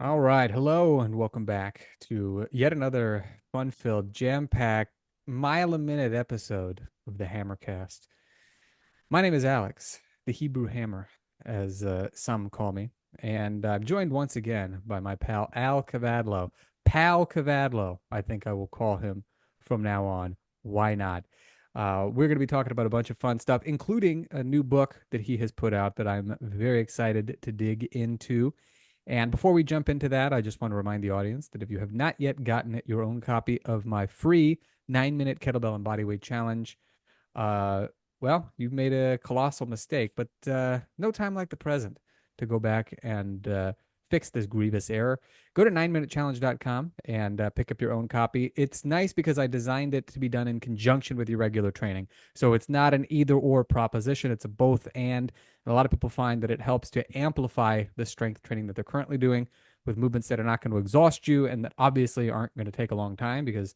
All right. Hello and welcome back to yet another fun-filled, jam-packed, mile-a-minute episode of the Hammercast. My name is Alex, the Hebrew Hammer, as some call me, and I'm joined once again by my pal Al Kavadlo. Pal Kavadlo, I think I will call him from now on. Why not? We're going to be talking about a bunch of fun stuff, including a new book that he has put out that I'm very excited to dig into. And before we jump into that, I just want to remind the audience that if you have not yet gotten your own copy of my free 9-minute kettlebell and bodyweight challenge, uh, well, you've made a colossal mistake, but no time like the present to go back and fix this grievous error. Go to 9minutechallenge.com and pick up your own copy. It's nice because I designed it to be done in conjunction with your regular training. So it's not an either or proposition, it's a both and. And a lot of people find that it helps to amplify the strength training that they're currently doing with movements that are not going to exhaust you and that obviously aren't going to take a long time because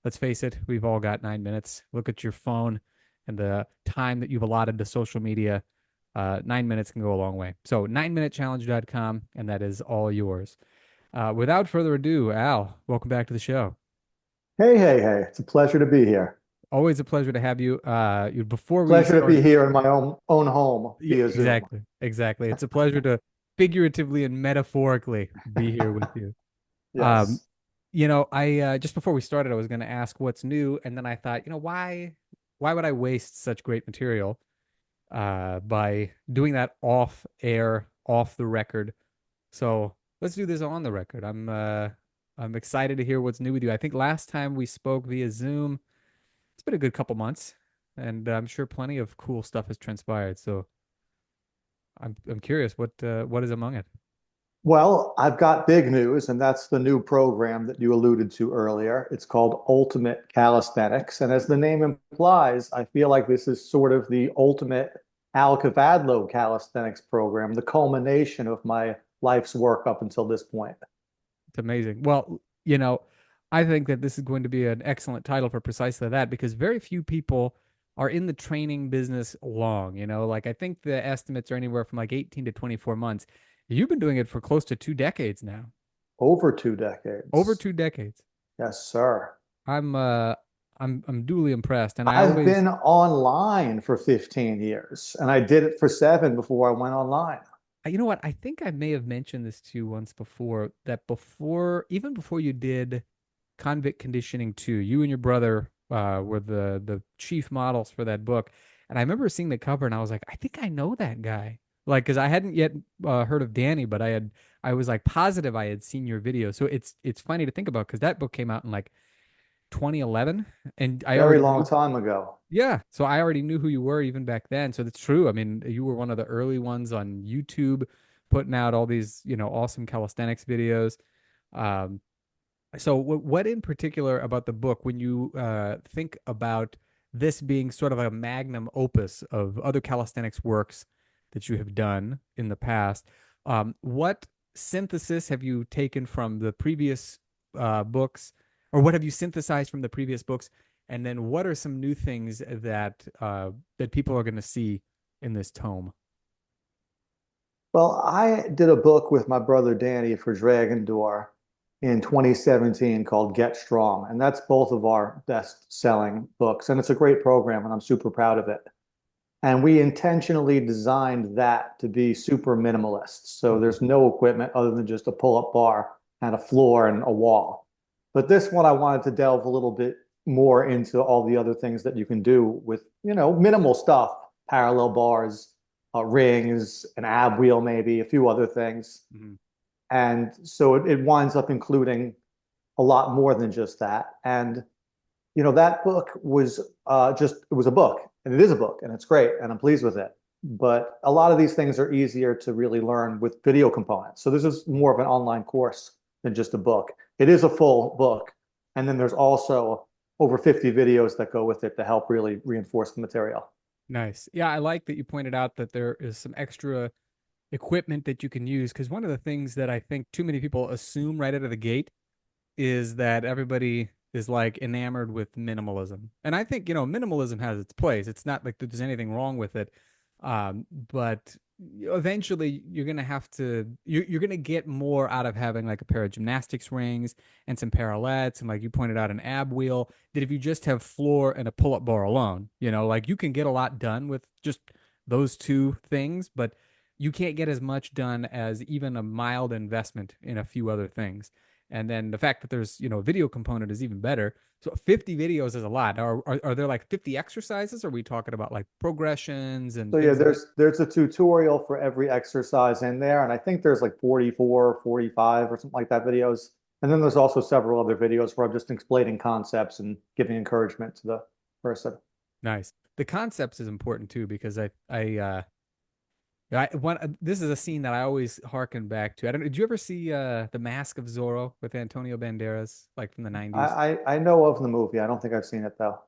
let's face it, we've all got 9 minutes. Look at your phone and the time that you've allotted to social media. 9 minutes can go a long way. So 9minutechallenge.com, and that is all yours. Without further ado, Al, welcome back to the show. Hey, hey, hey. It's a pleasure to be here. Always a pleasure to have you. Before we Pleasure to be started, here in my own home yeah, via Zoom. exactly, exactly. It's a pleasure to figuratively and metaphorically be here with you. Um, Yes. I just before we started, I was going to ask what's new, and then I thought, why would I waste such great material by doing that off air, off the record? So let's do this on the record. I'm excited to hear what's new with you. I think last time we spoke via Zoom, it's been a good couple months, and I'm sure plenty of cool stuff has transpired. So I'm curious what is among it. Well, I've got big news, and that's the new program that you alluded to earlier. It's called Ultimate Calisthenics. And as the name implies, I feel like this is sort of the ultimate Al Kavadlo calisthenics program, the culmination of my life's work up until this point. It's amazing. Well, I think that this is going to be an excellent title for precisely that because very few people are in the training business long, like I think the estimates are anywhere from like 18 to 24 months. You've been doing it for close to 2 decades now. Over two Over decades. 2 decades. Yes, sir. I'm uh I'm duly impressed and I I've always been online for 15 years and I did it for 7 before I went online. you know what? I think I may have mentioned this to you once before that even before you did Convict Conditioning 2, you and your brother were the chief models for that book. And I remember seeing the cover and I was like, I think I know that guy. Like, because I hadn't yet heard of Danny, but I was like positive I had seen your video. So it's funny to think about because that book came out in like 2011, and I Very already long knew. time ago. Yeah, so I already knew who you were even back then. So that's true. I mean, you were one of the early ones on YouTube, putting out all these, awesome calisthenics videos. Um, so what in particular about the book, when you think about this being sort of a magnum opus of other calisthenics works that you have done in the past, what synthesis have you taken from the previous books, or what have you synthesized from the previous books, and then what are some new things that people are going to see in this tome? Well, I did a book with my brother Danny for Dragon Door in 2017 called Get Strong. And that's both of our best selling books. And it's a great program, and I'm super proud of it. And we intentionally designed that to be super minimalist. So Mhm. there's no equipment other than just a pull-up bar and a floor and a wall. But this one, I wanted to delve a little bit more into all the other things that you can do with, minimal stuff, parallel bars, rings, an ab wheel, maybe a few other things. Mhm. And so it winds up including a lot more than just that. And that book was it was a book, and it is a book, and it's great, and I'm pleased with it. But a lot of these things are easier to really learn with video components. So this is more of an online course than just a book. It is a full book. And then there's also over 50 videos that go with it to help really reinforce the material. Nice. Yeah, I like that you pointed out that there is some extra equipment that you can use because one of the things that I think too many people assume right out of the gate is that everybody is like enamored with minimalism. And I think, minimalism has its place. It's not like there's anything wrong with it. But eventually you're gonna have to you're gonna get more out of having like a pair of gymnastics rings and some parallettes and like you pointed out an ab wheel that if you just have floor and a pull-up bar alone, like you can get a lot done with just those two things, but you can't get as much done as even a mild investment in a few other things. And then the fact that there's, a video component is even better. So 50 videos is a lot. Are there like 50 exercises? Or are we talking about like progressions and So yeah, things of that? there's a tutorial for every exercise in there, and I think there's like 44, 45 or something like that videos. And then there's also several other videos where I'm just explaining concepts and giving encouragement to the person. Nice. The concepts is important too because this is a scene that I always harken back to. I don't know. Did you ever see The Mask of Zorro with Antonio Banderas, like from the 90s? I know of the movie. I don't think I've seen it though.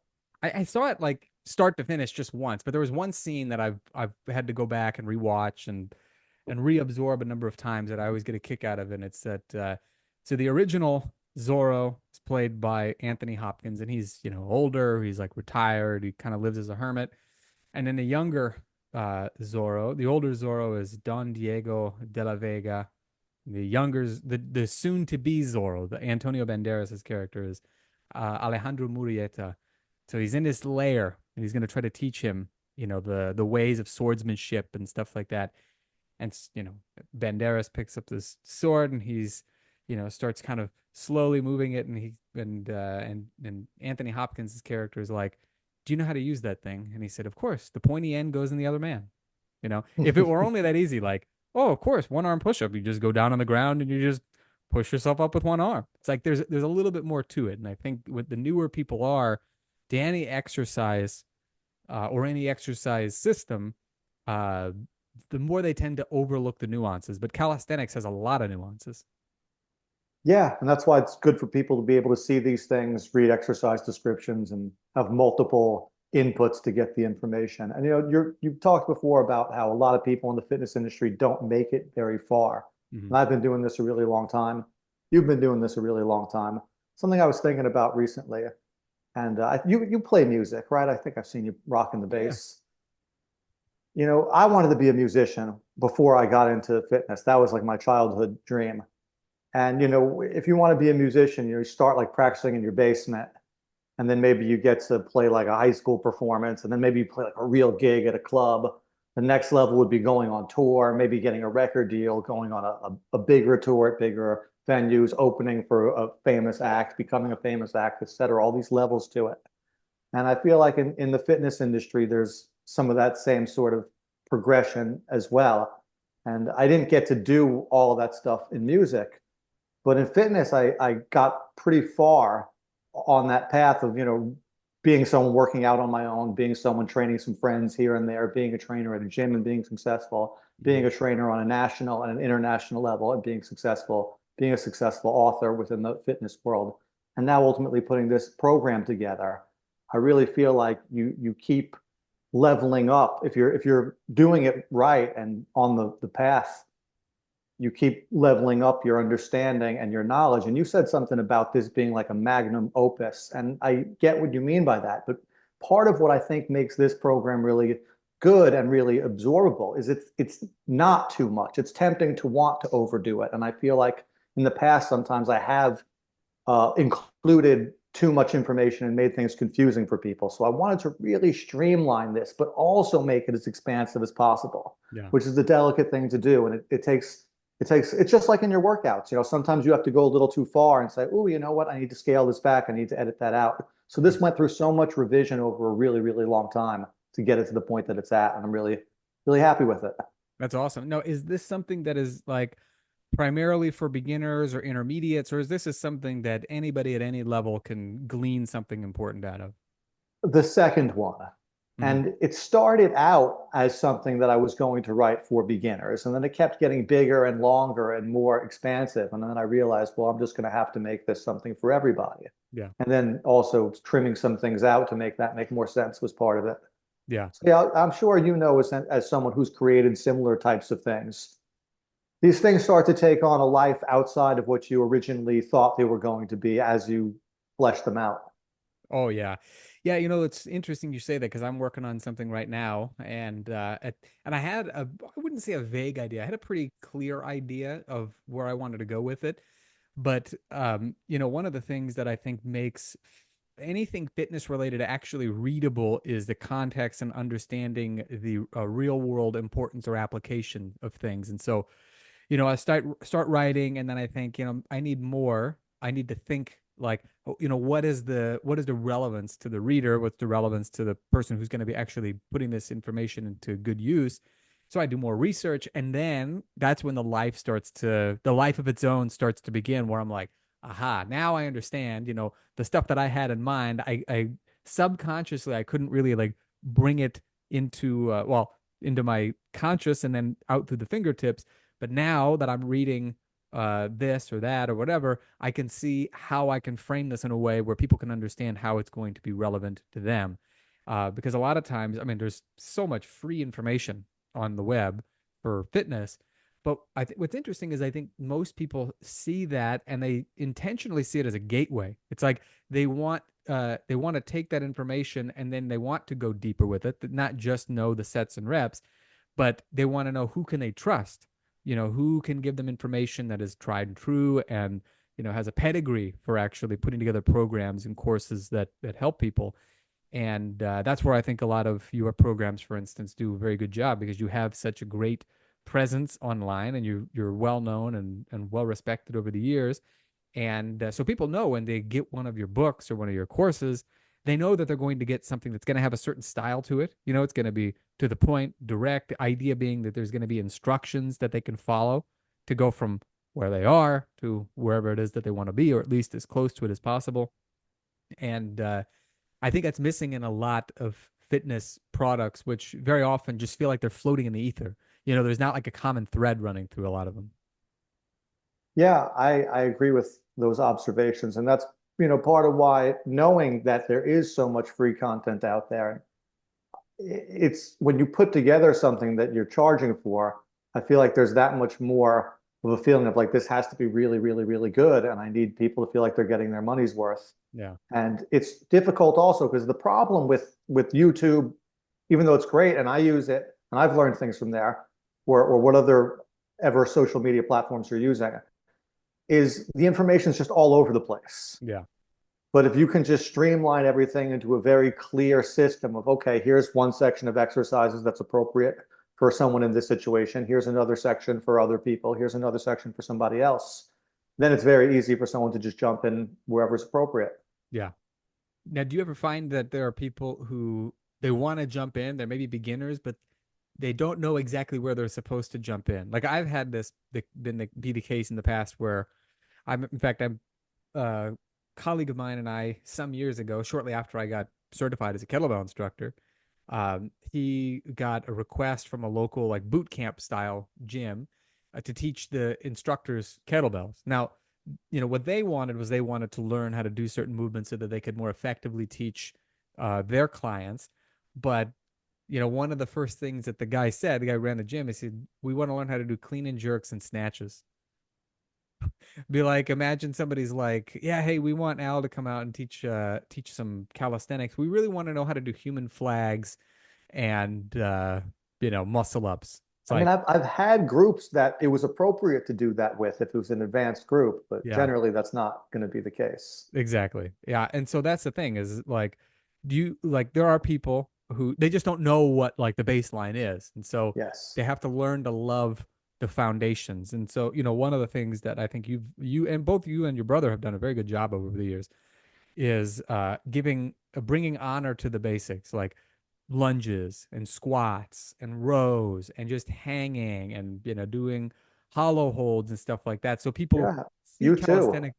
I saw it like start to finish just once, but there was one scene that I've had to go back and rewatch and reabsorb a number of times that I always get a kick out of, and it's that so the original Zorro is played by Anthony Hopkins, and he's older, he's like retired, he kind of lives as a hermit, and then the younger Zorro, the older Zorro is Don Diego de la Vega. The soon to be Zorro, the Antonio Banderas' character is Alejandro Murrieta. So he's in this lair and he's going to try to teach him, the ways of swordsmanship and stuff like that. And Banderas picks up this sword and he's, starts kind of slowly moving it, and and Anthony Hopkins' character is like, "Do you know how to use that thing?" And he said, "Of course. The pointy end goes in the other man." If it were only that easy, like, oh, of course, one arm push up, you just go down on the ground and you just push yourself up with one arm. It's like there's a little bit more to it, and I think what the newer people are to any exercise or any exercise system, uh, the more they tend to overlook the nuances. But calisthenics has a lot of nuances. Yeah, and that's why it's good for people to be able to see these things, read exercise descriptions, and have multiple inputs to get the information. And you've talked before about how a lot of people in the fitness industry don't make it very far. Mm-hmm. And I've been doing this a really long time. You've been doing this a really long time. Something I was thinking about recently, and you play music, right? I think I've seen you rocking the Yeah. bass. I wanted to be a musician before I got into fitness. That was like my childhood dream. And if you want to be a musician, you start like practicing in your basement, and then maybe you get to play like a high school performance, and then maybe you play like a real gig at a club. The next level would be going on tour, maybe getting a record deal, going on a bigger tour at bigger venues, opening for a famous act, becoming a famous act, et cetera, all these levels to it. And I feel like in the fitness industry, there's some of that same sort of progression as well. And I didn't get to do all of that stuff in music, but in fitness, I got pretty far on that path of, being someone working out on my own, being someone training some friends here and there, being a trainer at a gym and being successful, being Mm-hmm. a trainer on a national and an international level and being successful, being a successful author within the fitness world. And now ultimately putting this program together, I really feel like you keep leveling up. If you're doing it right and on the path, you keep leveling up your understanding and your knowledge. And you said something about this being like a magnum opus, and I get what you mean by that. But part of what I think makes this program really good and really absorbable is it's not too much. It's tempting to want to overdo it, and I feel like in the past sometimes I have included too much information and made things confusing for people. So I wanted to really streamline this, but also make it as expansive as possible, Yeah. which is the delicate thing to do. And it's just like in your workouts. Sometimes you have to go a little too far and say, oh, you know what? I need to scale this back. I need to edit that out. So this went through so much revision over a really, really long time to get it to the point that it's at. And I'm really, really happy with it. That's awesome. Now, is this something that is like primarily for beginners or intermediates, or is this is something that anybody at any level can glean something important out of? The second one. Mm-hmm. And it started out as something that I was going to write for beginners. And then it kept getting bigger and longer and more expansive. And then I realized, well, I'm just going to have to make this something for everybody. Yeah. And then also trimming some things out to make that make more sense was part of it. Yeah. So yeah, I'm sure as someone who's created similar types of things, these things start to take on a life outside of what you originally thought they were going to be as you flesh them out. Oh yeah. Yeah, it's interesting you say that because I'm working on something right now, and I had I wouldn't say a vague idea. I had a pretty clear idea of where I wanted to go with it. But one of the things that I think makes anything fitness related actually readable is the context and understanding the real world importance or application of things. And so I start writing, and then I think, I need more. I need to think like, oh, what is the relevance to the reader? What's the relevance to the person who's going to be actually putting this information into good use? So I do more research, and then that's when the life of its own starts to begin, where I'm like, aha, now I understand. The stuff that I had in mind, I subconsciously I couldn't really like bring it into my conscious and then out through the fingertips, but now that I'm reading this or that or whatever, I can see how I can frame this in a way where people can understand how it's going to be relevant to them. Because a lot of times, I mean, there's so much free information on the web for fitness. But what's interesting is I think most people see that and they intentionally see it as a gateway. It's like they want to take that information and then they want to go deeper with it, not just know the sets and reps, but they want to know who can they trust, who can give them information that is tried and true and has a pedigree for actually putting together programs and courses that help people. And that's where I think a lot of your programs, for instance, do a very good job because you have such a great presence online and you're well known and well respected over the years. And so people know when they get one of your books or one of your courses, they know that they're going to get something that's going to have a certain style to it. It's going to be to the point, direct. The idea being that there's going to be instructions that they can follow to go from where they are to wherever it is that they want to be, or at least as close to it as possible. And I think that's missing in a lot of fitness products, which very often just feel like they're floating in the ether. There's not like a common thread running through a lot of them. Yeah, I agree with those observations. And that's, part of why knowing that there is so much free content out there, it's when you put together something that you're charging for, I feel like there's that much more of a feeling of like this has to be really, really, really good. And I need people to feel like they're getting their money's worth. Yeah. And it's difficult also because the problem with YouTube, even though it's great and I use it and I've learned things from there, or what other ever social media platforms you're using, is the information is just all over the place. Yeah. But if you can just streamline everything into a very clear system of, okay, here's one section of exercises that's appropriate for someone in this situation. Here's another section for other people. Here's another section for somebody else. Then it's very easy for someone to just jump in wherever it's appropriate. Yeah. Now, do you ever find that there are people who they want to jump in? They're maybe beginners, but they don't know exactly where they're supposed to jump in. Like I've had be the case in the past where in fact, I'm a colleague of mine and I, some years ago, shortly after I got certified as a kettlebell instructor, he got a request from a local like boot camp style gym to teach the instructors kettlebells. Now, what they wanted was they wanted to learn how to do certain movements so that they could more effectively teach their clients. But one of the first things that the guy who ran the gym, he said, we want to learn how to do clean and jerks and snatches. Be like, imagine somebody's like, yeah, hey, we want Al to come out and teach some calisthenics. We really want to know how to do human flags and muscle ups. It's I mean, like, I've had groups that it was appropriate to do that with if it was an advanced group, but yeah, generally that's not going to be the case. exactly. Yeah. And so that's the thing is like, there are people who they just don't know what like the baseline is. And so Yes. they have to learn to love the foundations. And so, one of the things that I think you and both you and your brother have done a very good job of over the years is bringing honor to the basics, like lunges and squats and rows and just hanging and doing hollow holds and stuff like that. So people Yeah. see You too. calisthenics.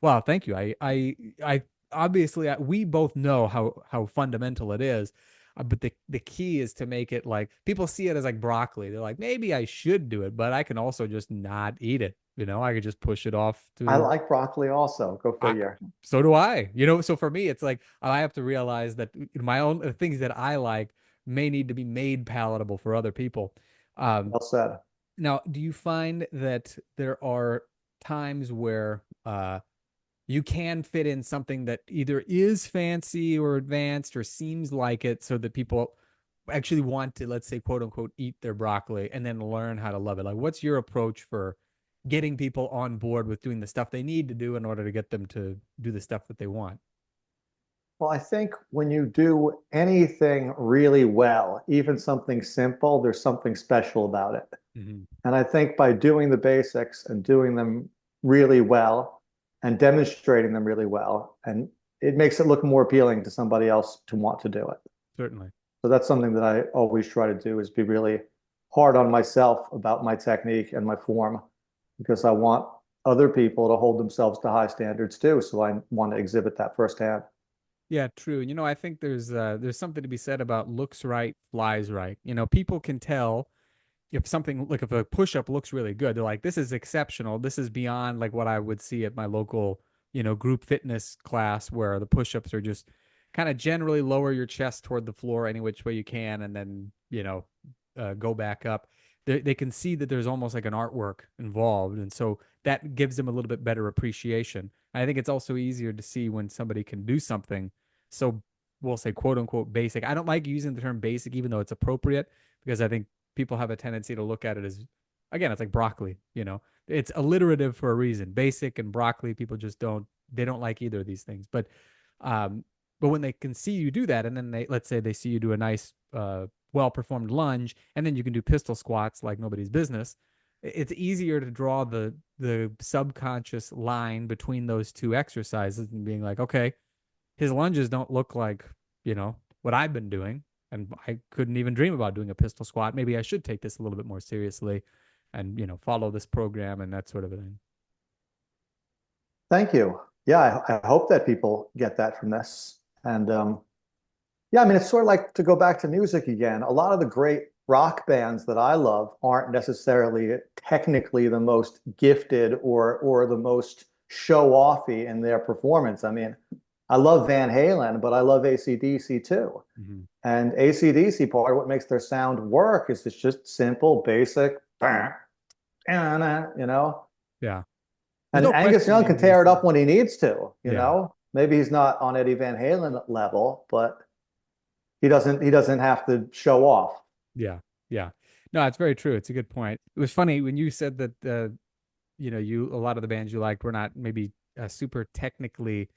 Wow, thank you. I obviously we both know how fundamental it is, but the key is to make it like people see it as like broccoli. They're like, maybe I should do it, but I can also just not eat it. I could just push it off I to like broccoli also. Go I, figure. so do I. So for me, it's like I have to realize that my own things that I like may need to be made palatable for other people. Um, Well said. Now, do you find that there are times where you can fit in something that either is fancy or advanced or seems like it so that people actually want to, let's say, quote unquote, eat their broccoli and then learn how to love it. Like, what's your approach for getting people on board with doing the stuff they need to do in order to get them to do the stuff that they want? Well, I think when you do anything really well, even something simple, there's something special about it. Mm-hmm. And I think by doing the basics and doing them really well and demonstrating them really well, and it makes it look more appealing to somebody else to want to do it. Certainly. So that's something that I always try to do is be really hard on myself about my technique and my form because I want other people to hold themselves to high standards too. So I want to exhibit that firsthand. Yeah, true. You know, I think there's something to be said about looks right, flies right. You know, people can tell if something like if a push-up looks really good, they're like, this is exceptional. This is beyond like what I would see at my local, group fitness class where the push-ups are just kind of generally lower your chest toward the floor any which way you can and then, go back up. They can see that there's almost like an artwork involved. And so that gives them a little bit better appreciation. I think it's also easier to see when somebody can do something. So we'll say quote unquote basic. I don't like using the term basic, even though it's appropriate, because I think people have a tendency to look at it as, again, it's like broccoli, it's alliterative for a reason. Basic and broccoli, people just they don't like either of these things. Um, but when they can see you do that, and then let's say they see you do a nice, well performed lunge, and then you can do pistol squats like nobody's business. It's easier to draw the subconscious line between those two exercises and being like, okay, his lunges don't look like, what I've been doing. And I couldn't even dream about doing a pistol squat. Maybe I should take this a little bit more seriously and, follow this program and that sort of a thing. Thank you. Yeah, I hope that people get that from this. And yeah, I mean, it's sort of like to go back to music again. A lot of the great rock bands that I love aren't necessarily technically the most gifted or the most show-offy in their performance. I mean, I love Van Halen, but I love AC/DC too. Mm-hmm. And AC/DC, part of what makes their sound work is it's just simple, basic, you know. Yeah. There's And no Angus question Young the can tear it AC. up when he needs to, you Yeah. know. Maybe he's not on Eddie Van Halen level, but he doesn't have to show off. Yeah. Yeah. No, it's very true. It's a good point. It was funny when you said that, a lot of the bands you liked were not maybe super technically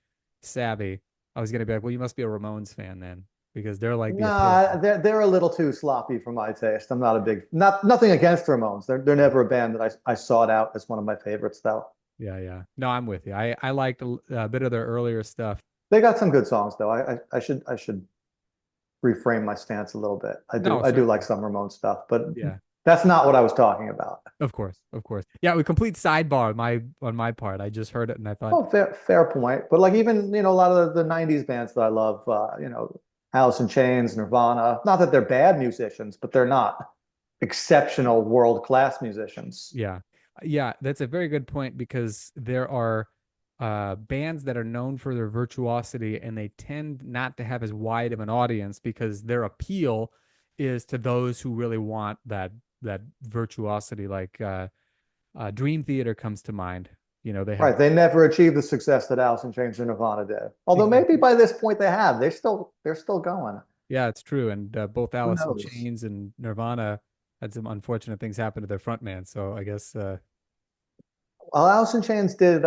savvy. I was going to be like, well, you must be a Ramones fan then because they're like the Nah, epitome. they're a little too sloppy for my taste. I'm not a big nothing against the Ramones. They're never a band that I sought out as one of my favorites though. Yeah. Yeah. No, I'm with you. I liked a bit of their earlier stuff. They got some good songs though. I should reframe my stance a little bit. I do No, I do like certainly. some Ramones stuff, but Yeah. that's not what I was talking about. Of course, of course. Yeah, we complete sidebar on my part. I just heard it and I thought, Oh, fair point. But like even, a lot of the 90s bands that I love, Alice in Chains, Nirvana, not that they're bad musicians, but they're not exceptional world-class musicians. yeah. Yeah, that's a very good point because there are bands that are known for their virtuosity and they tend not to have as wide of an audience because their appeal is to those who really want that virtuosity. Like Dream Theater comes to mind. They have Right. They never achieved the success that Alice in Chains or Nirvana did. Although maybe exactly. by this point they have. They're still going. Yeah, it's true. And both Who Alice in knows? Chains and Nirvana had some unfortunate things happen to their frontman. So I guess Well, Alice in Chains did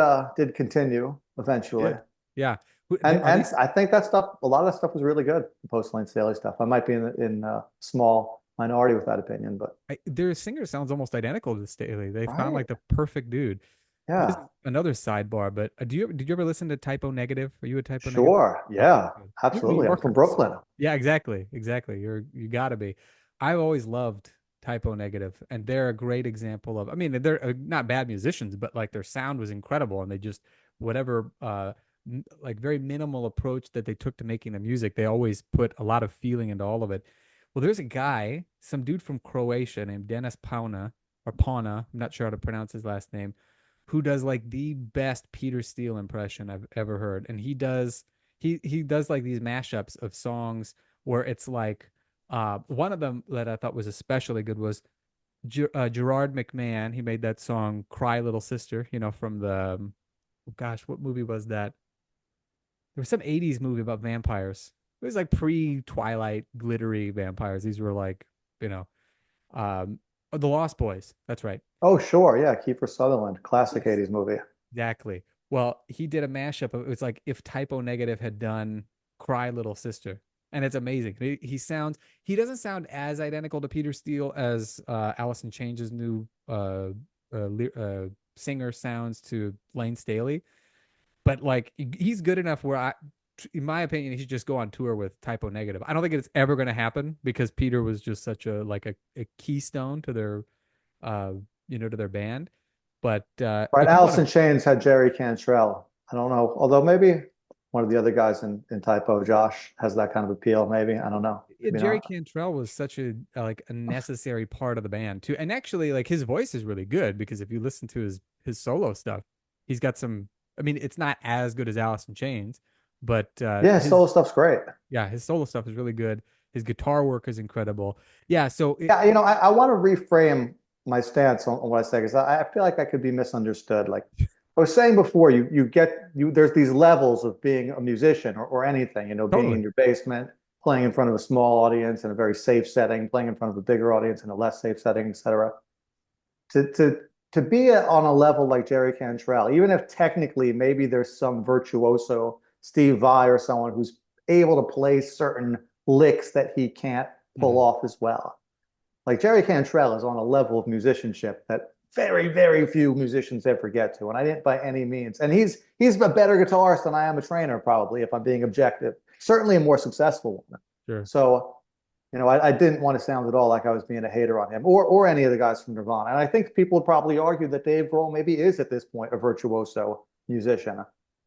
continue eventually. did. Yeah. And Are they? and I think that stuff, a lot of that stuff was really good, the Post Lane Staley stuff. I might be in a small minority with that opinion, but Their singer sounds almost identical to Staley. They found right. like the perfect dude. This is Yeah. another sidebar, but did you ever listen to Typo Negative? Are you a Typo Negative? Sure. Okay, Yeah. good. You're New Absolutely. I'm from Yorkers. Brooklyn. Yeah, exactly, exactly. You gotta be. I've always loved Typo Negative, and they're a great example of. I mean, they're not bad musicians, but like their sound was incredible, and they just whatever like very minimal approach that they took to making the music, they always put a lot of feeling into all of it. Well, there's a guy, some dude from Croatia named Denis Pauna or Pauna. I'm not sure how to pronounce his last name, who does like the best Peter Steele impression I've ever heard. And he does like these mashups of songs where it's like one of them that I thought was especially good was Gerard McMahon. He made that song "Cry Little Sister," from the gosh, what movie was that? There was some 80s movie about vampires. It was like pre-Twilight glittery vampires. These were like, you know, um, The Lost Boys. That's right. Oh, sure. Yeah. Kiefer Sutherland, classic Yes. 80s movie. Exactly. Well, he did a mashup of it was like if Typo Negative had done Cry Little Sister. And it's amazing. He doesn't sound as identical to Peter Steele as Allison Change's new singer sounds to Lane Staley. But like he's good enough where in my opinion, he should just go on tour with Typo Negative. I don't think it's ever going to happen because Peter was just such a keystone to their uh to their band. But Right. if you want Alice to in Chains had Jerry Cantrell. I don't know. Although maybe one of the other guys in Typo, Josh, has that kind of appeal. Maybe. I don't know. yeah, Maybe Jerry not. Cantrell was such like a necessary part of the band too. And actually like his voice is really good because if you listen to his solo stuff, he's got some I mean, it's not as good as Alice in Chains, but Yeah, his his solo stuff's great. yeah, his solo stuff is really good. His guitar work is incredible. Yeah, so Yeah, I want to reframe my stance on what I say because I feel like I could be misunderstood. Like I was saying before, there's these levels of being a musician or anything, being totally. in your basement, playing in front of a small audience in a very safe setting, playing in front of a bigger audience in a less safe setting, etc. To be on a level like Jerry Cantrell, even if technically maybe there's some virtuoso Steve Vai or someone who's able to play certain licks that he can't pull Mhm. off as well. Like Jerry Cantrell is on a level of musicianship that very, very few musicians ever get to, and I didn't by any means. And he's a better guitarist than I am a trainer, probably, if I'm being objective. Certainly a more successful one. Sure. So, I didn't want to sound at all like I was being a hater on him or any of the guys from Nirvana. And I think people would probably argue that Dave Grohl maybe is at this point a virtuoso musician,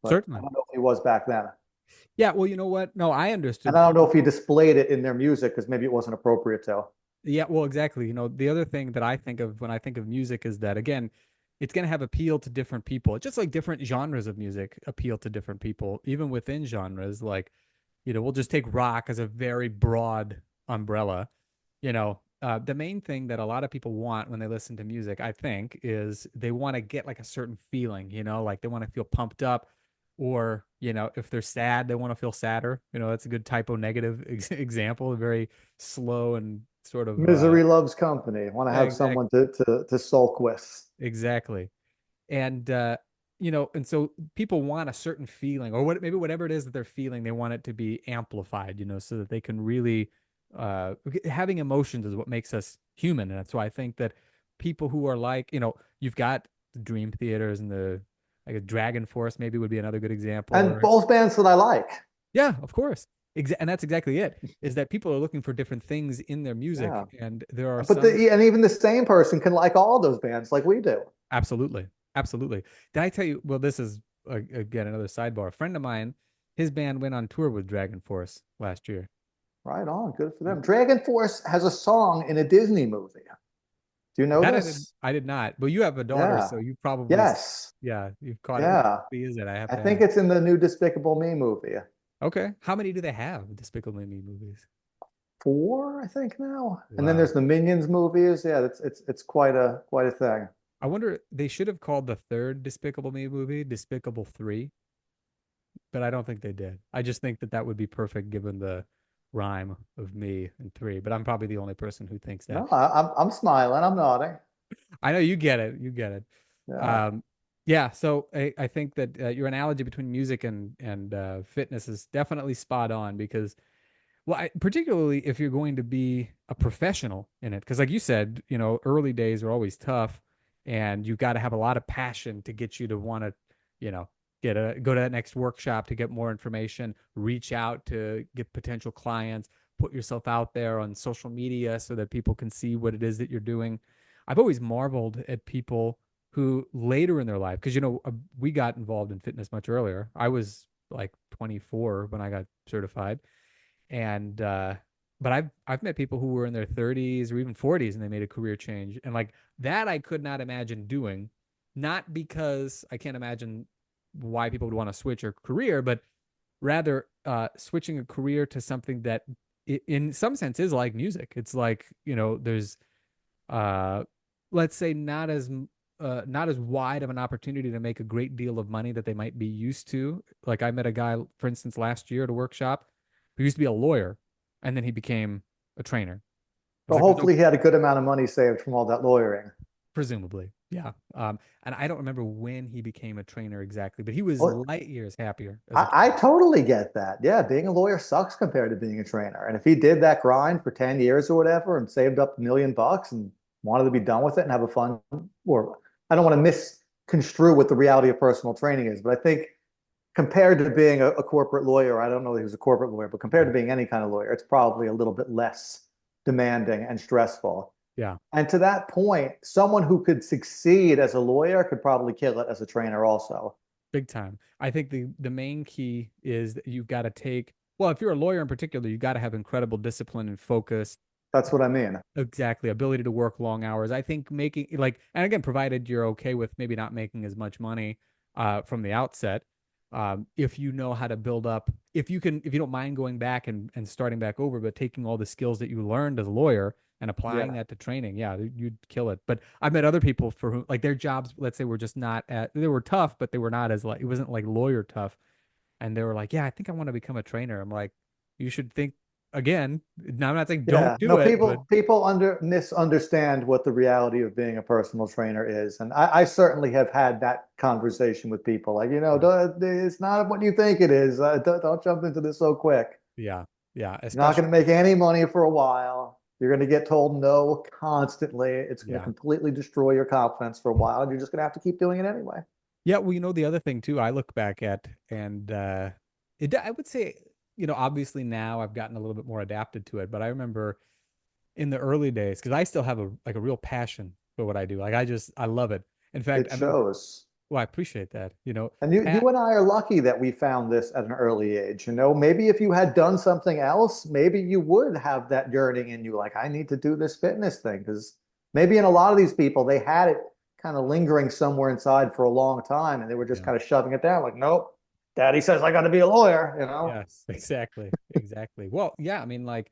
but I Certainly. don't know if he was back then. Yeah, well, you know what? No, I And understood I don't know people. if he displayed it in their music because maybe it wasn't appropriate to. Yeah, well, exactly. The other thing that I think of when I think of music is that again, it's going to have appeal to different people. Just like different genres of music appeal to different people, even within genres. Like, we'll just take rock as a very broad umbrella. The main thing that a lot of people want when they listen to music, I think, is they want to get like a certain feeling, like they want to feel pumped up, or, if they're sad, they want to feel sadder. That's a good Typo Negative example, a very slow and sort of Misery loves company. Want to yeah, have someone exactly, to sulk with. exactly. And and so people want a certain feeling or maybe whatever it is that they're feeling, they want it to be amplified, so that they can really having emotions is what makes us human. And that's why I think that people who are like, you've got the Dream Theaters and the like a Dragon Force maybe would be another good example. And Or both bands that I like. yeah, of course. And that's exactly it, is that people are looking for different things in their music. Yeah. And there are But some and even the same person can like all those bands like we do. absolutely. Absolutely. Did I tell you? Well, this is again another sidebar. A friend of mine, his band went on tour with Dragon Force last year. Right on. Good for Yeah. them. Dragon Force has a song in a Disney movie. Do you know That this? I did not. But you have a daughter, Yeah. so you probably Yes. yeah, you've caught it. Which Yeah. movie is it? I have I to think ask. it's in the new Despicable Me movie. Okay. How many do they have, Despicable Me movies? Four, I think now. And then Wow. there's the Minions movies. Yeah, it's quite a thing. I wonder they should have called the third Despicable Me movie Despicable 3, but I don't think they did. I just think that that would be perfect given the rhyme of me and 3, but I'm probably the only person who thinks that. No, I'm smiling. I'm nodding. I know you get it. You get it. Yeah. Um, yeah. So I think that your analogy between music and fitness is definitely spot on because, well, particularly if you're going to be a professional in it, because like you said, early days are always tough, and you got to have a lot of passion to get you to want to, you know, go to that next workshop to get more information, reach out to get potential clients, put yourself out there on social media so that people can see what it is that you're doing. I've always marveled at people who later in their life, because we got involved in fitness much earlier. I was like 24 when I got certified, and but I've met people who were in their 30s or even 40s and they made a career change, and like that I could not imagine doing, not because I can't imagine why people would want to switch a career, but rather switching a career to something that in some sense is like music. It's like there's uh let's say not as not as wide of an opportunity to make a great deal of money that they might be used to. Like I met a guy, for instance, last year at a workshop who used to be a lawyer, and then he became a trainer. I was But like, "There's no hopefully he had a good amount of money saved from all that lawyering. presumably, yeah." And I don't remember when he became a trainer exactly, but he was Well, light years happier as a I trainer. totally get that. Yeah, being a lawyer sucks compared to being a trainer. And if he did that grind for 10 years or whatever and saved up $1 million and wanted to be done with it and have a fun, or I don't want to misconstrue what the reality of personal training is, but I think compared to being a corporate lawyer, I don't know that he was a corporate lawyer, but compared to Yeah, being any kind of lawyer, it's probably a little bit less demanding and stressful. yeah, And to that point, someone who could succeed as a lawyer could probably kill it as a trainer also. big time. I think the main key is that you've got to take. Well, if you're a lawyer in particular, you got to have incredible discipline and focus. That's what I mean. Exactly. Ability to work long hours. I think making like, and again, provided you're okay with maybe not making as much money from the outset, if you know how to build up, if you don't mind going back and starting back over, but taking all the skills that you learned as a lawyer and applying Yeah. that to training, yeah, you'd kill it. But I've met other people for whom like their jobs, let's say, were just not at, they were tough, but they were not as like, it wasn't like lawyer tough. And they were like, yeah, I think I want to become a trainer. I'm like, you should think again. Now, I'm not saying don't Yeah. do No, it, but people misunderstand what the reality of being a personal trainer is. And I certainly have had that conversation with people like, it's not what you think it is. Don't jump into this so quick. yeah, yeah, You're not especially going to make any money for a while. You're going to get told no constantly. It's going to yeah. completely destroy your confidence for a while. And you're just going to have to keep doing it anyway. Yeah, well, the other thing too, I look back at and I would say, obviously now I've gotten a little bit more adapted to it, but I remember in the early days because I still have a real passion for what I do. Like I love it. In fact, It I remember, shows. well, I appreciate that. And you Pat, and I are lucky that we found this at an early age. Maybe if you had done something else, maybe you would have that yearning in you, like, I need to do this fitness thing. Because maybe in a lot of these people, they had it kind of lingering somewhere inside for a long time and they were just yeah. kind of shoving it down, like, nope, daddy says I got to be a lawyer. Yes, exactly. Exactly. Well, yeah, I mean, like,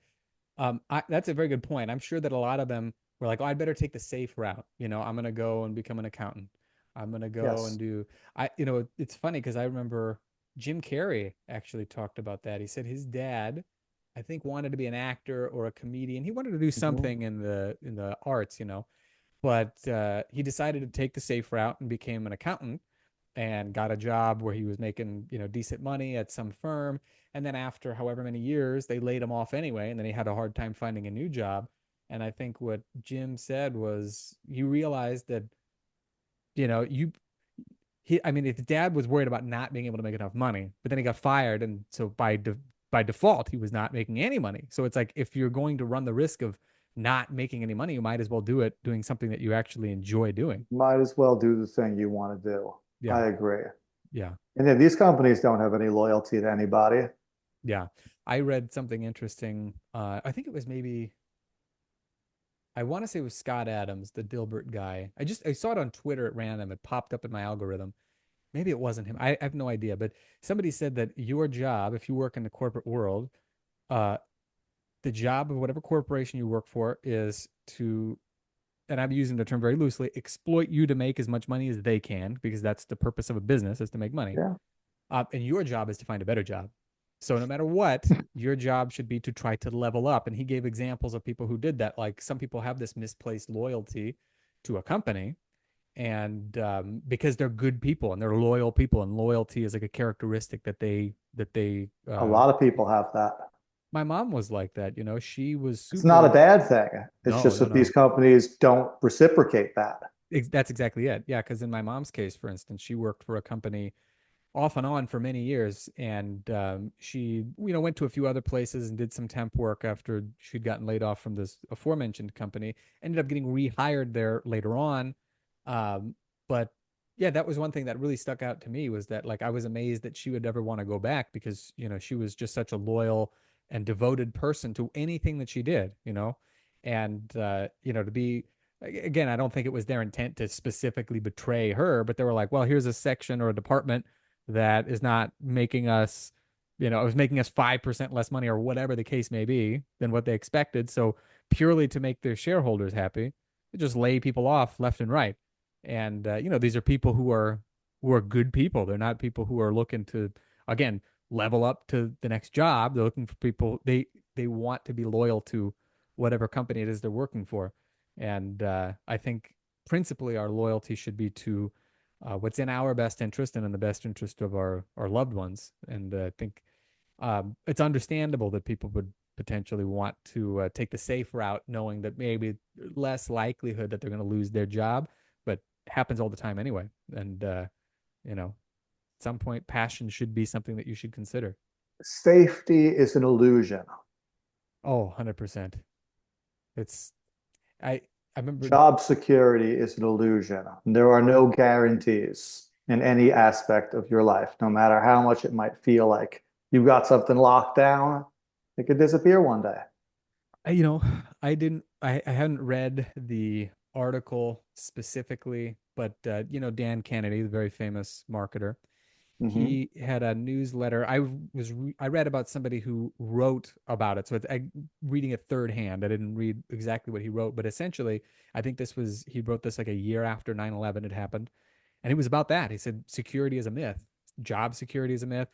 that's a very good point. I'm sure that a lot of them were like, "Oh, I'd better take the safe route. I'm gonna go and become an accountant. I'm gonna go and Yes. do." It's funny because I remember Jim Carrey actually talked about that. He said his dad, I think, wanted to be an actor or a comedian. He wanted to do Mhm. something in the arts, but he decided to take the safe route and became an accountant and got a job where he was making, decent money at some firm. And then after however many years, they laid him off anyway. And then he had a hard time finding a new job. And I think what Jim said was you realized that, you know, you, I mean, his dad was worried about not being able to make enough money, but then he got fired. And so by default, he was not making any money. So it's like, if you're going to run the risk of not making any money, you might as well do it doing something that you actually enjoy doing. Might as well do the thing you want to do. Yeah. I agree. Yeah. And then these companies don't have any loyalty to anybody. Yeah. I read something interesting. I think it was maybe, I want to say it was Scott Adams, the Dilbert guy. I saw it on Twitter at random. It popped up in my algorithm. Maybe it wasn't him. I have no idea. But somebody said that your job, if you work in the corporate world, uh, the job of whatever corporation you work for is to, and I'm using the term very loosely, exploit you to make as much money as they can, because that's the purpose of a business is to make money. Yeah. And your job is to find a better job. So no matter what, your job should be to try to level up. And he gave examples of people who did that. Like some people have this misplaced loyalty to a company, and because they're good people and they're loyal people, and loyalty is like a characteristic that they. A lot of people have that. My mom was like that. She was It's not a super. bad thing. It's No, just no, that these no. companies don't reciprocate that. That's exactly it. Yeah, because in my mom's case, for instance, she worked for a company off and on for many years. And she, went to a few other places and did some temp work after she'd gotten laid off from this aforementioned company. Ended up getting rehired there later on. Um, but yeah, that was one thing that really stuck out to me was that like I was amazed that she would ever want to go back because, she was just such a loyal and devoted person to anything that she did. And to be again, I don't think it was their intent to specifically betray her, but they were like, well, here's a section or a department that is not making us, it was making us 5% less money or whatever the case may be than what they expected. So purely to make their shareholders happy, they just lay people off left and right. And these are people who are good people. They're not people who are looking to, again, level up to the next job. They're looking for people they want to be loyal to whatever company it is they're working for. And I think principally our loyalty should be to what's in our best interest and in the best interest of our loved ones. And I think it's understandable that people would potentially want to take the safe route, knowing that maybe less likelihood that they're going to lose their job, but it happens all the time anyway. And at some point, passion should be something that you should consider. Safety is an illusion. Oh, 100%. It's I I remember. Job security is an illusion. There are no guarantees in any aspect of your life, no matter how much it might feel like you've got something locked down. It could disappear one day. You know, I hadn't read the article specifically, but Dan Kennedy, the very famous marketer, Hmm. he had a newsletter. I read about somebody who wrote about it, so reading it third hand. I didn't read exactly what he wrote, but essentially, I think he wrote this like a year after 9/11 had happened, and it was about that. He said security is a myth, job security is a myth,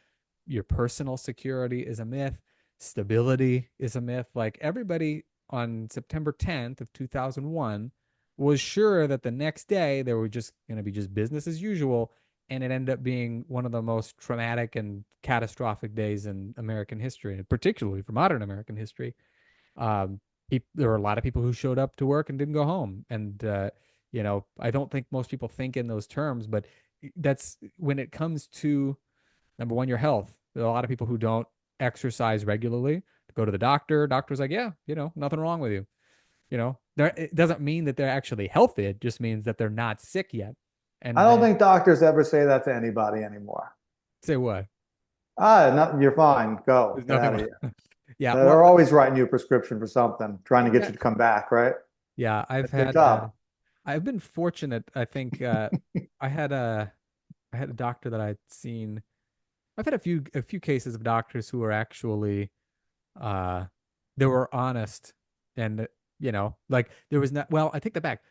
your personal security is a myth, stability is a myth. Like everybody on September 10th of 2001 was sure that the next day they were just going to be just business as usual, and it ended up being one of the most traumatic and catastrophic days in American history, and particularly for modern American history. Um, there were a lot of people who showed up to work and didn't go home, and I don't think most people think in those terms, but that's when it comes to number one, your health. There are a lot of people who don't exercise regularly. Go to the doctor. Doctor's like, yeah, nothing wrong with you. It doesn't mean that they're actually healthy. It just means that they're not sick yet. I And don't then think doctors ever say that to anybody anymore. say what? No, you're fine. Go. There's Get nothing out of wrong. here. Yeah, well, They're always writing you a prescription for something, trying to get yeah, you to come back, right? yeah. Good job. I've been fortunate. I think I had a I had a doctor that I'd seen. I've had a few cases of doctors who were actually uh they were honest, and like there was not, well, I take that back.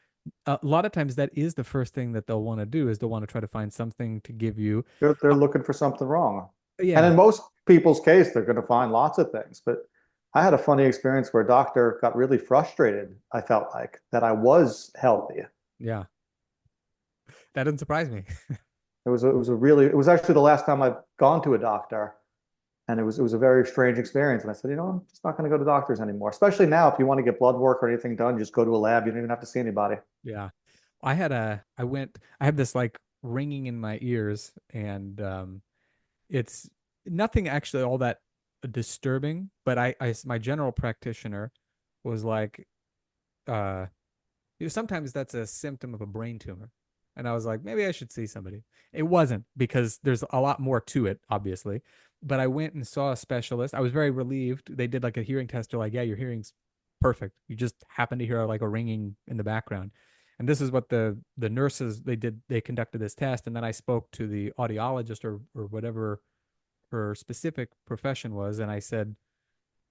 A lot of times that is the first thing that they'll want to do, is they'll want to try to find something to give you. They're uh, looking for something wrong. And yeah. in most people's case, they're going to find lots of things. But I had a funny experience where a doctor got really frustrated, I felt like, that I was healthy. Yeah, that doesn't surprise me. It was actually the last time I've gone to a doctor. And it was a very strange experience. And I said, I'm just not going to go to doctors anymore. Especially now, if you want to get blood work or anything done, just go to a lab. You don't even have to see anybody. Yeah. I have this like ringing in my ears, and it's nothing actually all that disturbing, but my general practitioner was like, uh, sometimes that's a symptom of a brain tumor. And I was like, maybe I should see somebody. It wasn't, because there's a lot more to it, obviously. But I went and saw a specialist. I was very relieved. They did like a hearing test. They're like, yeah, your hearing's perfect. You just happen to hear like a ringing in the background. And this is what the nurses they did. They conducted this test, and then I spoke to the audiologist, or whatever her specific profession was, and I said,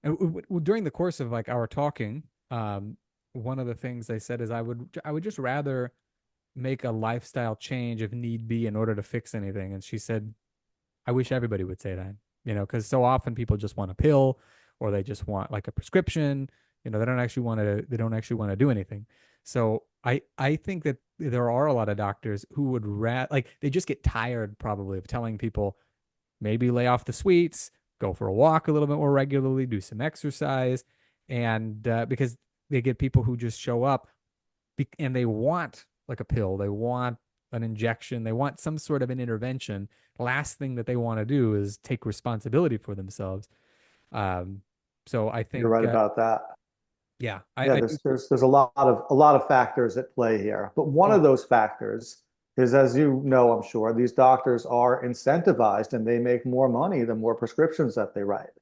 and during the course of like our talking, one of the things I said is I would just rather make a lifestyle change if need be in order to fix anything. And she said, I wish everybody would say that, because so often people just want a pill, or they just want like a prescription. They don't actually want to do anything. So I think that there are a lot of doctors who would like they just get tired probably of telling people maybe lay off the sweets, go for a walk a little bit more regularly, do some exercise, and because they get people who just show up and they want like a pill, they want an injection, they want some sort of an intervention. Last thing that they want to do is take responsibility for themselves. Um, so I You're think, right about that. yeah, Yeah, I do. there's a lot of factors at play here. But one Oh, of those factors is, as you know, I'm sure, these doctors are incentivized and they make more money the more prescriptions that they write. of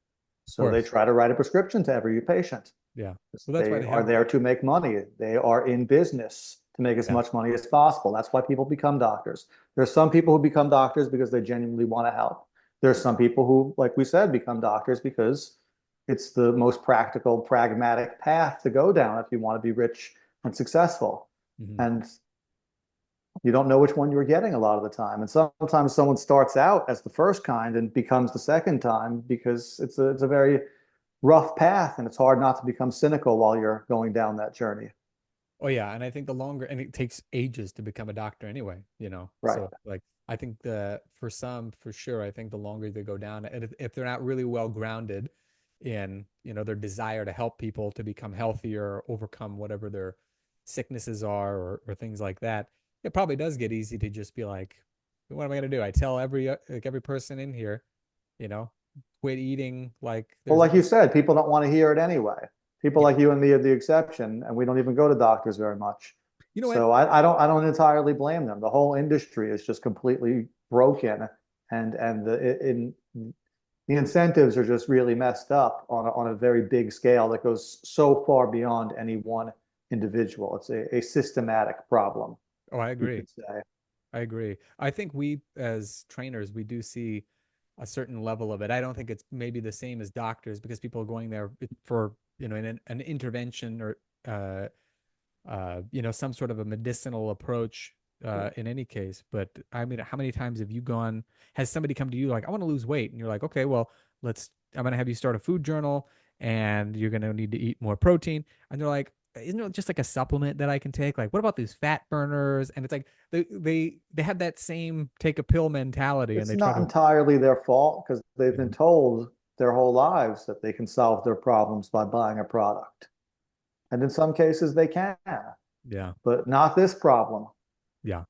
So they course, try to write a prescription to every patient. yeah. Well, that's why They they are have. there to make money. They are in business to make as Yeah, much money as possible. That's why people become doctors. There's some people who become doctors because they genuinely want to help. There's some people who, like we said, become doctors because it's the most practical, pragmatic path to go down if you want to be rich and successful. hmm And You don't know which one you're getting a lot of the time. And sometimes someone starts out as the first kind and becomes the second time because it's a very rough path and it's hard not to become cynical while you're going down that journey. Oh yeah, and I think the longer, and it takes ages to become a doctor anyway, you know. Right. So like I think the for some for sure, I think the longer they go down, and if they're not really well grounded in, you know, their desire to help people to become healthier, overcome whatever their sicknesses are or things like that, it probably does get easy to just be like, what am I gonna do? I tell every person in here, you know, quit eating like Well, there's like you no, said, people don't want to hear it anyway. People yeah. like you and me are the exception, and we don't even go to doctors very much. You know what? So I don't entirely blame them. The whole industry is just completely broken, and the incentives are just really messed up on a very big scale that goes so far beyond any one individual. It's a systematic problem, Oh, I you agree. could say. I agree. I think we as trainers, we do see a certain level of it. I don't think it's maybe the same as doctors because people are going there for, you know, an intervention or uh you know, some sort of a medicinal approach in any case. But I mean, how many times have you gone, has somebody come to you like, I want to lose weight? And you're like, okay, well, I'm going to have you start a food journal and you're going to need to eat more protein. And they're like, isn't it just like a supplement that I can take? Like, what about these fat burners? And it's like they have that same take a pill mentality and It's they try not to, entirely their fault because they've been Mhm. told their whole lives that they can solve their problems by buying a product. And in some cases they can, Yeah, but not this problem. yeah,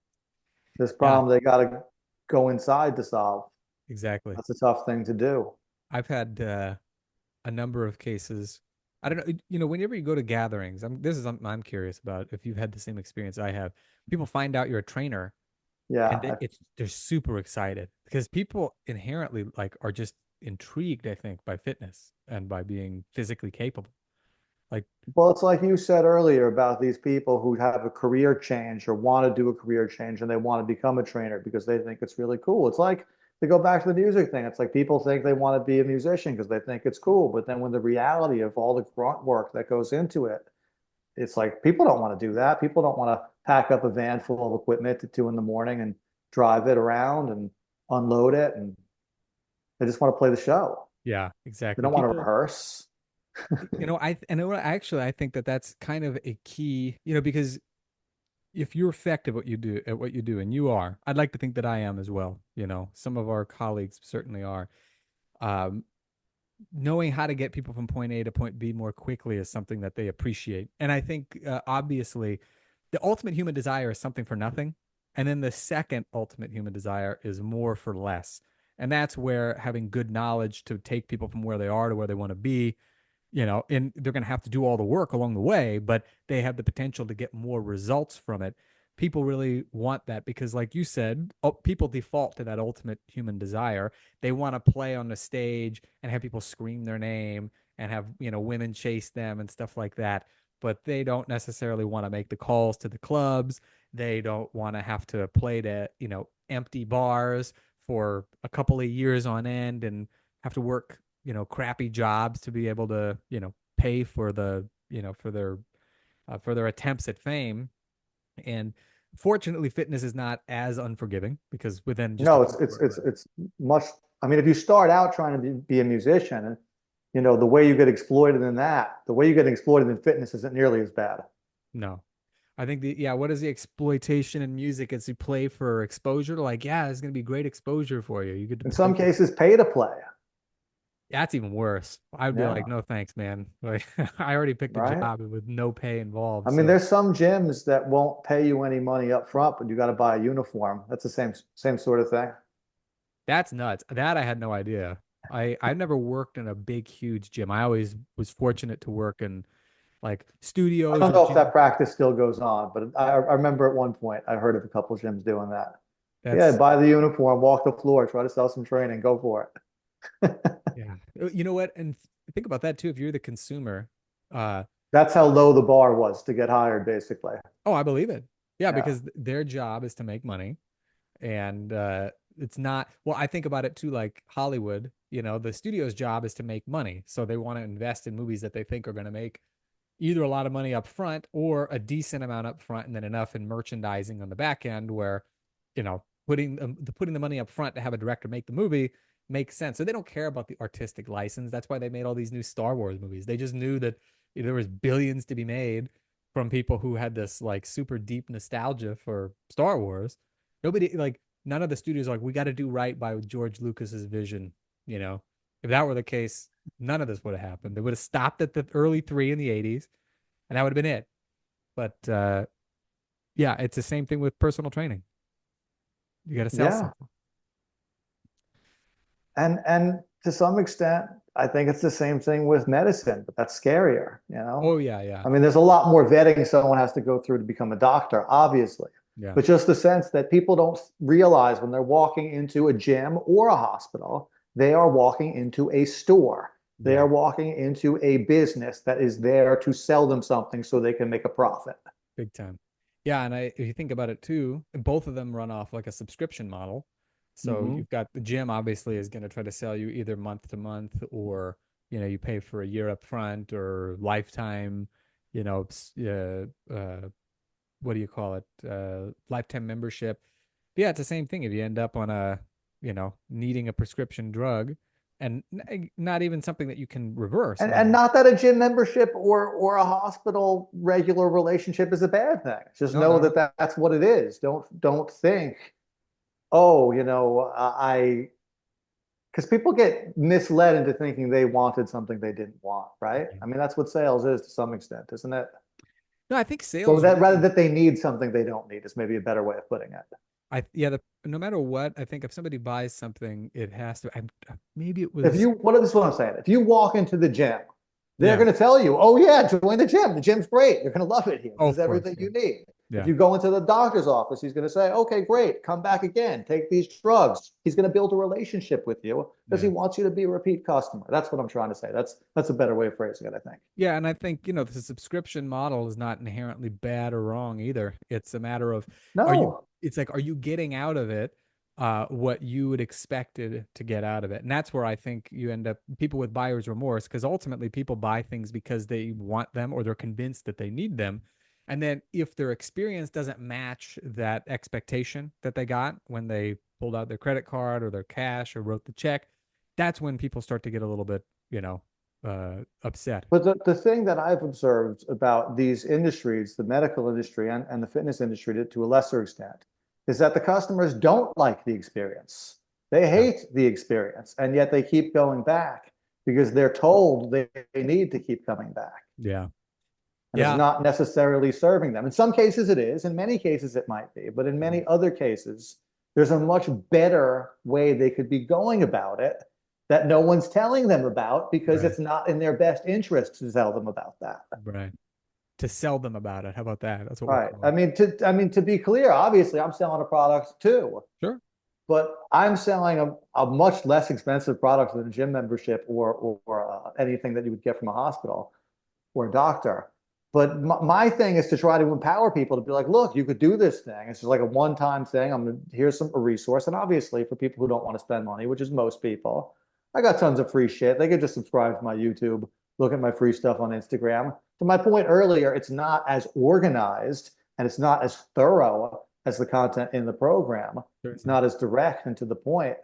This yeah, problem they got to go inside to solve. exactly. That's a tough thing to do. I've had a number of cases. I don't know, you know, whenever you go to gatherings, this is something I'm curious about if you've had the same experience I have. People find out you're a trainer and Yeah. they're super excited because people inherently like are just intrigued, I think, by fitness and by being physically capable. Like, Well, it's like you said earlier about these people who have a career change or want to do a career change and they want to become a trainer because they think it's really cool. It's like to go back to the music thing. It's like people think they want to be a musician because they think it's cool. But then when the reality of all the grunt work that goes into it, it's like people don't want to do that. People don't want to pack up a van full of equipment at 2 in the morning and drive it around and unload it. And they just want to play the show. yeah, They exactly. don't want to People, rehearse. you know, actually I think that that's kind of a key, you know, because if you're effective at what you do, and you are, I'd like to think that I am as well. You know, some of our colleagues certainly are. Um, Knowing how to get people from point A to point B more quickly is something that they appreciate. And I think obviously the ultimate human desire is something for nothing. And then the second ultimate human desire is more for less. And that's where having good knowledge to take people from where they are to where they want to be, you know, and they're going to have to do all the work along the way, but they have the potential to get more results from it. People really want that because, like you said, people default to that ultimate human desire. They want to play on the stage and have people scream their name and have, you know, women chase them and stuff like that. But they don't necessarily want to make the calls to the clubs. They don't want to have to play to, you know, empty bars for a couple of years on end and have to work, you know, crappy jobs to be able to, you know, pay for the, you know, for their attempts at fame. And fortunately, fitness is not as unforgiving because within just a No, few short months. it's much. I mean, if you start out trying to be a musician, you know, the way you get exploited in that, the way you get exploited in fitness isn't nearly as bad, No. I think yeah, what is the exploitation in music as you play for exposure? Like, yeah, it's gonna be great exposure for you. You could in some potentially, cases, pay to play. that's even worse. I'd be like, Yeah, no thanks, man. Like I already picked a right. job with no pay involved. I mean, So there's some gyms that won't pay you any money up front, but you got to buy a uniform. That's the same sort of thing. that's nuts. That I had no idea. I never worked in a big, huge gym. I always was fortunate to work in like I studios don't or know if that gym. practice still goes on, but I remember at one point I heard of a couple of gyms doing that. Yeah, That's buy the uniform, walk the floor, try to sell some training, go for it. yeah. You know what? And think about that too. If you're the consumer, uh, That's how low the bar was to get hired, basically. oh, I believe it. Yeah, Yeah. because their job is to make money, and it's not. Well, I think about it too. Like Hollywood, you know, the studio's job is to make money, so they want to invest in movies that they think are going to make, either a lot of money up front or a decent amount up front and then enough in merchandising on the back end where, putting the money up front to have a director make the movie makes sense. So they don't care about the artistic license. That's why they made all these new Star Wars movies. They just knew that there was billions to be made from people who had this like super deep nostalgia for Star Wars. Nobody like none of the studios are like, we got to do right by George Lucas's vision. You know, if that were the case, none of this would have happened. They would have stopped at the early three in the '80s, and that would have been it. But yeah, it's the same thing with personal training. You got to sell Yeah. something. And to some extent, I think it's the same thing with medicine, but that's scarier, you know? Oh yeah, yeah, I mean, there's a lot more vetting someone has to go through to become a doctor, obviously. yeah, But just the sense that people don't realize when they're walking into a gym or a hospital, they are walking into a store. They yeah. are walking into a business that is there to sell them something so they can make a profit. Big time. Yeah, and if you think about it too, both of them run off like a subscription model. So Hmm. you've got the gym obviously is going to try to sell you either month to month or you pay for a year up front or lifetime, you know, what do you call it? Lifetime membership. But yeah, it's the same thing. If you end up on needing a prescription drug and not even something that you can reverse. And Like, and not that a gym membership or a hospital regular relationship is a bad thing. Just no, know not at that all. that's what it is. Don't think, oh, I because people get misled into thinking they wanted something they didn't want, right? Yeah. I mean, that's what sales is to some extent, isn't it? No, I think Or sales that rather really that they need something they don't need is maybe a better way of putting it. yeah, no matter what, I think if somebody buys something, it has to. Maybe it If was. you, what is what I'm saying? If you walk into the gym, they're Yeah. going to tell you, oh, yeah, join the gym. The gym's great. You're going to love it here. Oh, This is of course. everything Yeah. you need. If Yeah. you go into the doctor's office, he's going to say, okay, great. Come back again. Take these drugs. He's going to build a relationship with you because he Yeah. wants you to be a repeat customer. That's what I'm trying to say. That's a better way of phrasing it, I think. Yeah, and I think, the subscription model is not inherently bad or wrong either. It's a matter of are you No, it's like are you getting out of it what you would expected to get out of it. And that's where I think you end up people with buyer's remorse because ultimately people buy things because they want them or they're convinced that they need them. And then if their experience doesn't match that expectation that they got when they pulled out their credit card or their cash or wrote the check, that's when people start to get a little bit, upset. but the thing that I've observed about these industries, the medical industry and the fitness industry to a lesser extent, is that the customers don't like the experience. They Yeah. hate the experience, and yet they keep going back because they're told they need to keep coming back. Yeah. And it's Yeah. not necessarily serving them. In some cases, it is. In many cases, it might be. But in Mhm. many other cases, there's a much better way they could be going about it that no one's telling them about because Right. it's not in their best interest to tell them about that. Right. To sell them about it. How about that? That's what we'll Right. call it. I mean to be clear, obviously I'm selling a product too, Sure. but I'm selling a much less expensive product than a gym membership or anything that you would get from a hospital or a doctor. But my thing is to try to empower people to be like, look, you could do this thing. It's just like a one-time thing. Here's a resource. And obviously for people who don't want to spend money, which is most people, I got tons of free shit. They could just subscribe to my YouTube, look at my free stuff on Instagram. To my point earlier, it's not as organized and it's not as thorough as the content in the program. It's Certainly. not as direct and to the point.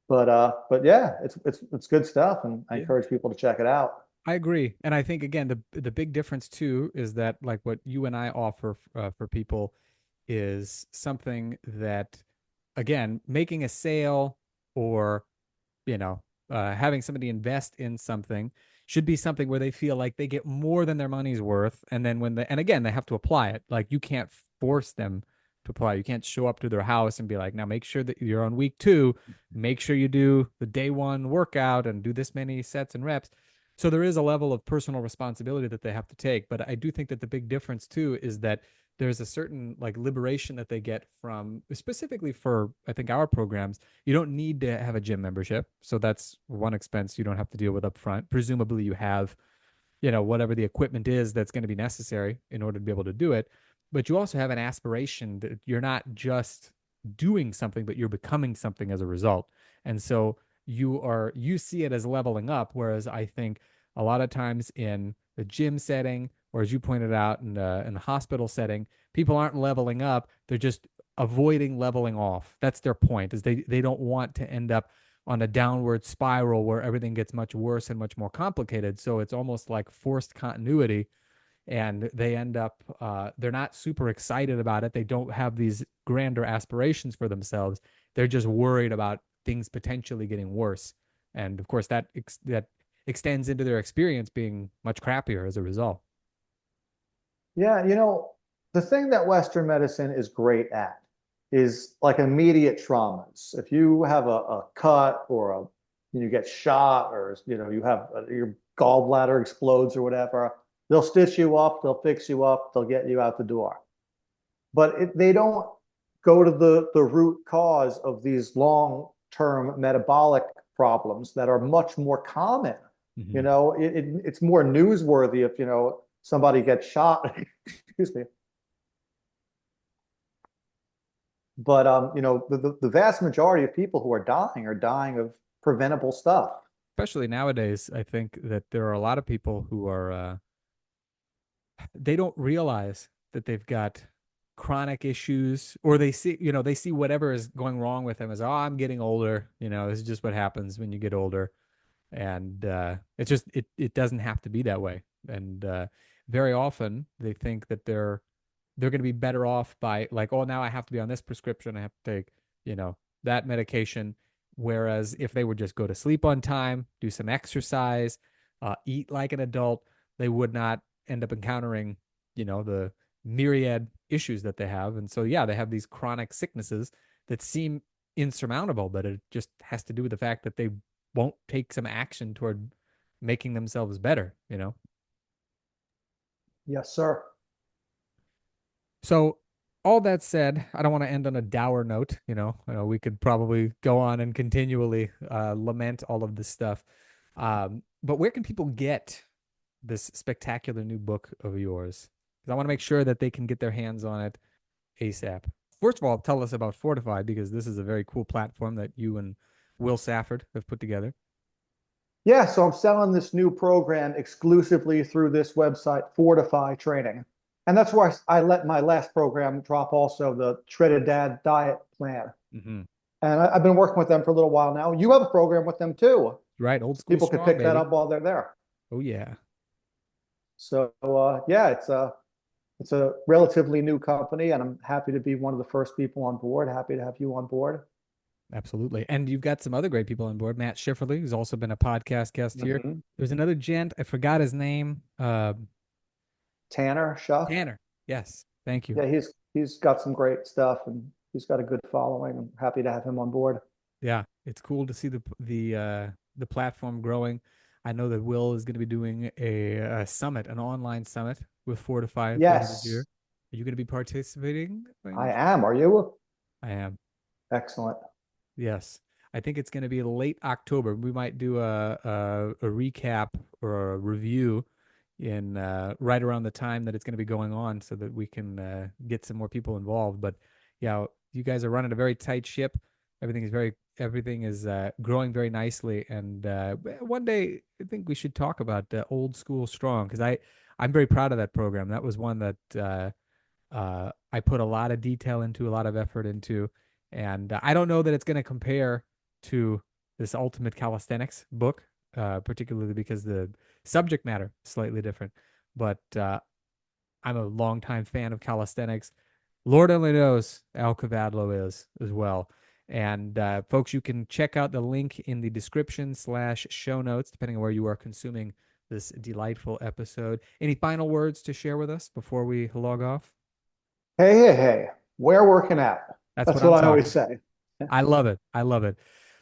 But yeah, it's good stuff, and I Yeah. encourage people to check it out. I agree. And I think again the big difference too is that like what you and I offer for people is something that again, making a sale or having somebody invest in something should be something where they feel like they get more than their money's worth. And then and again, they have to apply it. Like you can't force them to apply. You can't show up to their house and be like, now make sure that you're on week 2, make sure you do the day 1 workout and do this many sets and reps. So there is a level of personal responsibility that they have to take. But I do think that the big difference too is that there's a certain like liberation that they get from specifically for I think our programs. You don't need to have a gym membership, so that's one expense you don't have to deal with up front. Presumably you have whatever the equipment is that's going to be necessary in order to be able to do it, but you also have an aspiration that you're not just doing something but you're becoming something as a result. And so you see it as leveling up, whereas I think a lot of times in the gym setting, or as you pointed out in the hospital setting, people aren't leveling up. They're just avoiding leveling off. That's their point, is they don't want to end up on a downward spiral where everything gets much worse and much more complicated. So it's almost like forced continuity, and they end up they're not super excited about it. They don't have these grander aspirations for themselves. They're just worried about things potentially getting worse, and of course that extends into their experience being much crappier as a result. Yeah, the thing that Western medicine is great at is like immediate traumas. If you have a cut or you get shot, or you have your gallbladder explodes or whatever, they'll stitch you up, they'll fix you up, they'll get you out the door. But they don't go to the root cause of these long-term metabolic problems that are much more common. Mm-hmm. It's more newsworthy if somebody gets shot. Excuse me. But the vast majority of people who are dying of preventable stuff. Especially nowadays, I think that there are a lot of people who are they don't realize that they've got chronic issues, or they see whatever is going wrong with them as, oh, I'm getting older, this is just what happens when you get older. And it's just it doesn't have to be that way. And very often they think that they're going to be better off by, like, oh, now I have to be on this prescription, I have to take you know that medication. Whereas if they would just go to sleep on time, do some exercise, eat like an adult, they would not end up encountering the myriad issues that they have. And so yeah, they have these chronic sicknesses that seem insurmountable, but it just has to do with the fact that they won't take some action toward making themselves better. Yes, sir. So, all that said, I don't want to end on a dour note. We could probably go on and continually lament all of this stuff. But where can people get this spectacular new book of yours? Because I want to make sure that they can get their hands on it ASAP. First of all, tell us about Fortify, because this is a very cool platform that you and Will Safford have put together. Yeah, so I'm selling this new program exclusively through this website, Fortify Training. And that's where I let my last program drop also, the Shredded Dad Diet Plan. Mm-hmm. And I've been working with them for a little while now. You have a program with them too. Right, old school People could strong, pick that baby. up while they're there. Oh yeah, So yeah, it's a relatively new company, and I'm happy to be one of the first people on board. Happy to have you on board. absolutely. And you've got some other great people on board. Matt Schifferly, who's also been a podcast guest here. Mhm. There's another gent, I forgot his name. Tanner Shuck. Tanner. Yes, thank you. Yeah, he's got some great stuff, and he's got a good following. I'm happy to have him on board. Yeah, it's cool to see the platform growing. I know that Will is going to be doing a summit, an online summit with Fortify later this year. Yes, Are you going to be participating by any I chance? am. Are you? I am. Excellent. Yes. I think it's going to be late October. We might do a recap or a review in right around the time that it's going to be going on, so that we can get some more people involved. But yeah, you guys are running a very tight ship. Everything is growing very nicely, and one day I think we should talk about old school strong, because I'm very proud of that program. That was one that I put a lot of detail into, a lot of effort into, and I don't know that it's going to compare to this Ultimate Calisthenics book, particularly because the subject matter is slightly different. But I'm a longtime fan of calisthenics. Lord only knows Al Kavadlo is as well. And folks, you can check out the link in the description/show notes, depending on where you are consuming this delightful episode. Any final words to share with us before we log off? Hey, hey, hey. Where working at? That's That's what I'm what I always talking. say. I love it. I love it.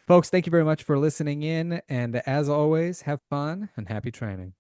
Folks, thank you very much for listening in. And as always, have fun and happy training.